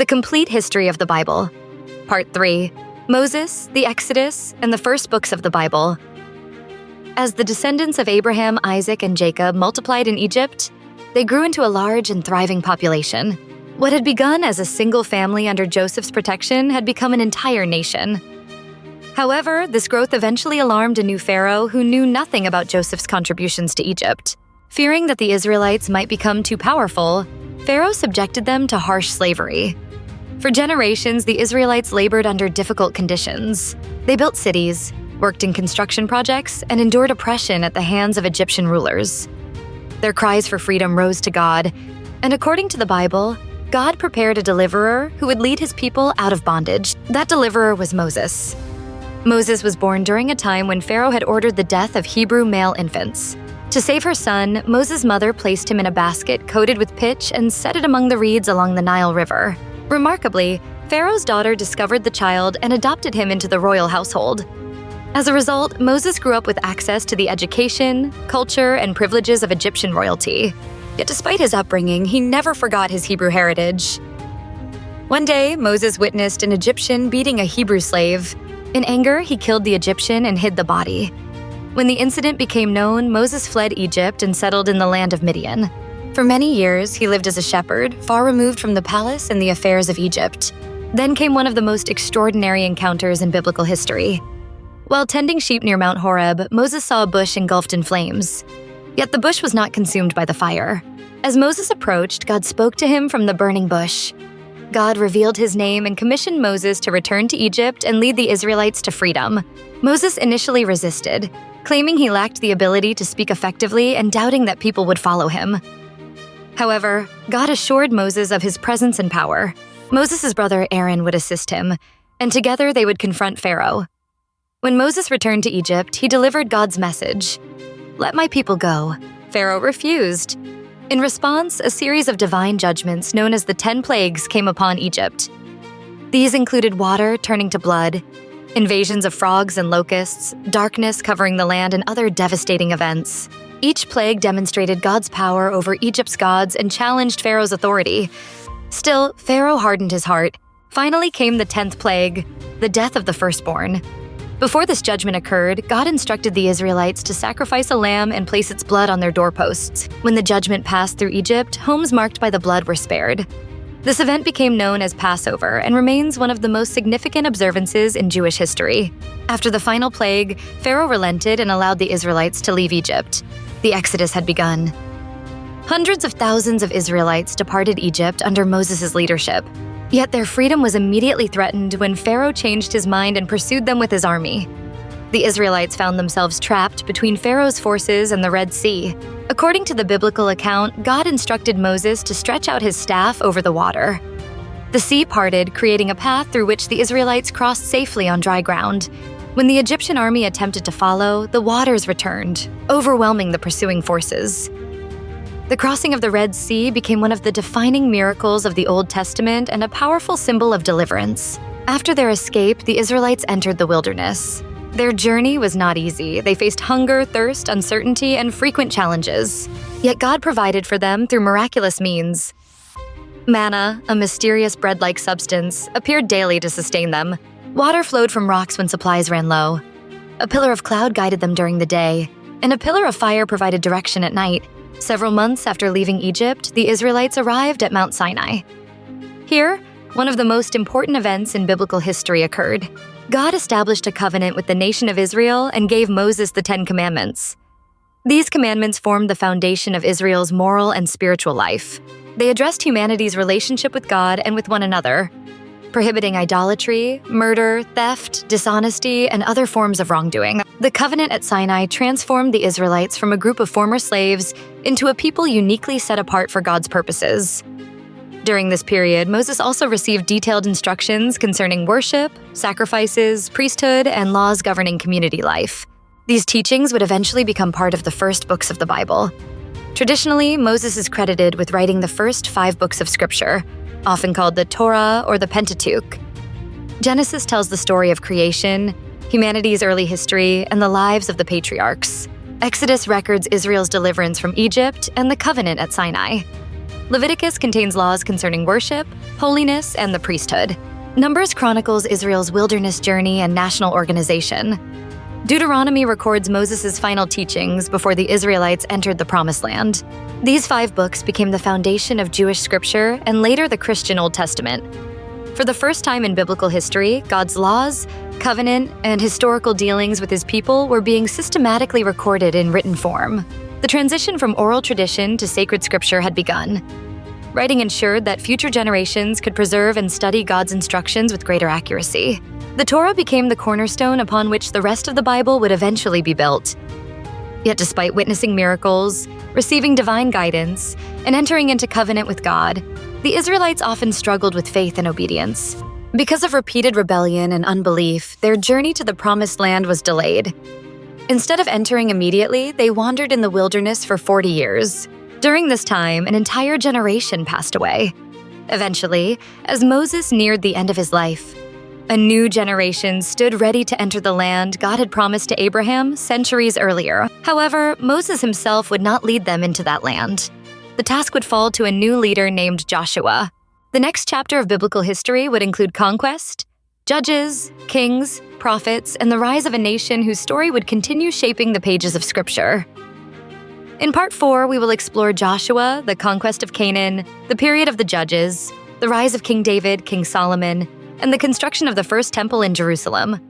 The Complete History of the Bible. Part 3. Moses, the Exodus, and the First Books of the Bible. As the descendants of Abraham, Isaac, and Jacob multiplied in Egypt, they grew into a large and thriving population. What had begun as a single family under Joseph's protection had become an entire nation. However, this growth eventually alarmed a new pharaoh who knew nothing about Joseph's contributions to Egypt. Fearing that the Israelites might become too powerful, Pharaoh subjected them to harsh slavery. For generations, the Israelites labored under difficult conditions. They built cities, worked in construction projects, and endured oppression at the hands of Egyptian rulers. Their cries for freedom rose to God, and according to the Bible, God prepared a deliverer who would lead his people out of bondage. That deliverer was Moses. Moses was born during a time when Pharaoh had ordered the death of Hebrew male infants. To save her son, Moses' mother placed him in a basket coated with pitch and set it among the reeds along the Nile River. Remarkably, Pharaoh's daughter discovered the child and adopted him into the royal household. As a result, Moses grew up with access to the education, culture, and privileges of Egyptian royalty. Yet despite his upbringing, he never forgot his Hebrew heritage. One day, Moses witnessed an Egyptian beating a Hebrew slave. In anger, he killed the Egyptian and hid the body. When the incident became known, Moses fled Egypt and settled in the land of Midian. For many years, he lived as a shepherd, far removed from the palace and the affairs of Egypt. Then came one of the most extraordinary encounters in biblical history. While tending sheep near Mount Horeb, Moses saw a bush engulfed in flames. Yet the bush was not consumed by the fire. As Moses approached, God spoke to him from the burning bush. God revealed his name and commissioned Moses to return to Egypt and lead the Israelites to freedom. Moses initially resisted, claiming he lacked the ability to speak effectively and doubting that people would follow him. However, God assured Moses of his presence and power. Moses' brother Aaron would assist him, and together they would confront Pharaoh. When Moses returned to Egypt, he delivered God's message. "Let my people go." Pharaoh refused. In response, a series of divine judgments known as the 10 plagues came upon Egypt. These included water turning to blood, invasions of frogs and locusts, darkness covering the land, and other devastating events. Each plague demonstrated God's power over Egypt's gods and challenged Pharaoh's authority. Still, Pharaoh hardened his heart. Finally came the 10th plague, the death of the firstborn. Before this judgment occurred, God instructed the Israelites to sacrifice a lamb and place its blood on their doorposts. When the judgment passed through Egypt, homes marked by the blood were spared. This event became known as Passover and remains one of the most significant observances in Jewish history. After the final plague, Pharaoh relented and allowed the Israelites to leave Egypt. The Exodus had begun. Hundreds of thousands of Israelites departed Egypt under Moses' leadership. Yet their freedom was immediately threatened when Pharaoh changed his mind and pursued them with his army. The Israelites found themselves trapped between Pharaoh's forces and the Red Sea. According to the biblical account, God instructed Moses to stretch out his staff over the water. The sea parted, creating a path through which the Israelites crossed safely on dry ground. When the Egyptian army attempted to follow, the waters returned, overwhelming the pursuing forces. The crossing of the Red Sea became one of the defining miracles of the Old Testament and a powerful symbol of deliverance. After their escape, the Israelites entered the wilderness. Their journey was not easy. They faced hunger, thirst, uncertainty, and frequent challenges. Yet God provided for them through miraculous means. Manna, a mysterious bread-like substance, appeared daily to sustain them. Water flowed from rocks when supplies ran low. A pillar of cloud guided them during the day, and a pillar of fire provided direction at night. Several months after leaving Egypt, the Israelites arrived at Mount Sinai. Here, one of the most important events in biblical history occurred. God established a covenant with the nation of Israel and gave Moses the 10 Commandments. These commandments formed the foundation of Israel's moral and spiritual life. They addressed humanity's relationship with God and with one another, prohibiting idolatry, murder, theft, dishonesty, and other forms of wrongdoing. The covenant at Sinai transformed the Israelites from a group of former slaves into a people uniquely set apart for God's purposes. During this period, Moses also received detailed instructions concerning worship, sacrifices, priesthood, and laws governing community life. These teachings would eventually become part of the first books of the Bible. Traditionally, Moses is credited with writing the first 5 books of Scripture, often called the Torah or the Pentateuch. Genesis tells the story of creation, humanity's early history, and the lives of the patriarchs. Exodus records Israel's deliverance from Egypt and the covenant at Sinai. Leviticus contains laws concerning worship, holiness, and the priesthood. Numbers chronicles Israel's wilderness journey and national organization. Deuteronomy records Moses' final teachings before the Israelites entered the Promised Land. These 5 books became the foundation of Jewish scripture and later the Christian Old Testament. For the first time in biblical history, God's laws, covenant, and historical dealings with his people were being systematically recorded in written form. The transition from oral tradition to sacred scripture had begun. Writing ensured that future generations could preserve and study God's instructions with greater accuracy. The Torah became the cornerstone upon which the rest of the Bible would eventually be built. Yet despite witnessing miracles, receiving divine guidance, and entering into covenant with God, the Israelites often struggled with faith and obedience. Because of repeated rebellion and unbelief, their journey to the Promised Land was delayed. Instead of entering immediately, they wandered in the wilderness for 40 years. During this time, an entire generation passed away. Eventually, as Moses neared the end of his life, a new generation stood ready to enter the land God had promised to Abraham centuries earlier. However, Moses himself would not lead them into that land. The task would fall to a new leader named Joshua. The next chapter of biblical history would include conquest, judges, kings, prophets, and the rise of a nation whose story would continue shaping the pages of Scripture. In Part 4, we will explore Joshua, the conquest of Canaan, the period of the Judges, the rise of King David, King Solomon, and the construction of the first temple in Jerusalem.